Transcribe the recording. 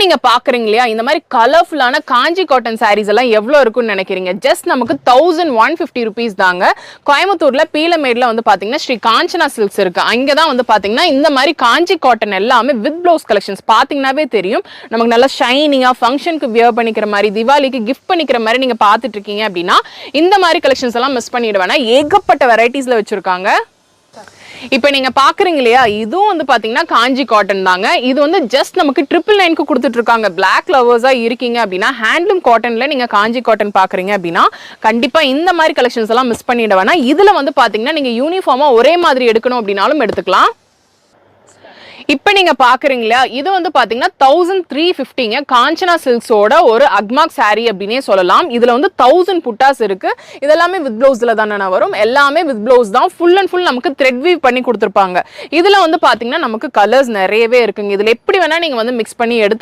நீங்க பாக்குறீங்க இல்லையா இந்த மாதிரி கலர்ஃபுல்லான காஞ்சி காட்டன் சாரீஸ் எல்லாம் எவ்வளவு இருக்கும்னு நினைக்கிறீங்க? ஜஸ்ட் நமக்கு 1150 rupees தாங்க. கோயம்புத்தூர்ல பீலமேட்ல வந்து பாத்தீங்கன்னா ஸ்ரீ காஞ்சனா சில்க்ஸ் இருக்கு. அங்கதான் வந்து பாத்தீங்கன்னா இந்த மாதிரி காஞ்சி காட்டன் எல்லாமே வித் பிளவுஸ் கலெக்ஷன்ஸ் பாத்தீங்கன்னாவே தெரியும். நமக்கு நல்லா ஷைனிங்கா ஃபங்க்ஷனுக்கு வியர் பண்ணிக்கிற மாதிரி, திவாலிக்கு கிஃப்ட் பண்ணிக்கிற மாதிரி நீங்க பாத்துட்டு இருக்கீங்க அப்படின்னா இந்த மாதிரி கலெக்ஷன்ஸ் எல்லாம் மிஸ் பண்ணிட வேணாம். ஏகப்பட்ட வெரைட்டிஸ்ல வச்சிருக்காங்க. இப்போ நீங்க பாக்குறீங்க இல்லையா இதுவும் வந்து பாத்தீங்கன்னா காஞ்சி காட்டன் தாங்க. இது வந்து ஜஸ்ட் நமக்கு 999 கொடுத்துட்டு இருக்காங்க. பிளாக் லவர்ஸா இருக்கீங்க அப்படின்னா ஹேண்ட்லூம் காட்டன்ல நீங்க காஞ்சி காட்டன் பாக்குறீங்க அப்படின்னா கண்டிப்பா இந்த மாதிரி கலெக்ஷன்ஸ் எல்லாம் மிஸ் பண்ணிட வேணாம். இதுல வந்து பாத்தீங்கன்னா நீங்க யூனிஃபார்மா ஒரே மாதிரி எடுக்கணும் அப்படின்னாலும் எடுத்துக்கலாம். இப்போ நீங்க பாக்குறீங்களா இது வந்து பாத்தீங்கன்னா 1350ங்க. காஞ்சனா சில்க்ஸோட ஒரு அக்மாக் saree அப்படினே சொல்லலாம். இதுல வந்து 1000 புட்டாஸ் இருக்கு. இதெல்லாமே வித் ப்ளவுஸ்ல தான வரும். எல்லாமே வித் ப்ளவுஸ் தான். ஃபுல் அண்ட் ஃபுல் நமக்கு த்ரெட் வீவ் பண்ணி கொடுத்திருப்பாங்க. இதுல வந்து பாத்தீங்கன்னா நமக்கு கலர்ஸ் நிறையவே இருக்குங்க. இதுல எப்படி வேணா நீங்க வந்து மிக்ஸ் பண்ணி எடுத்து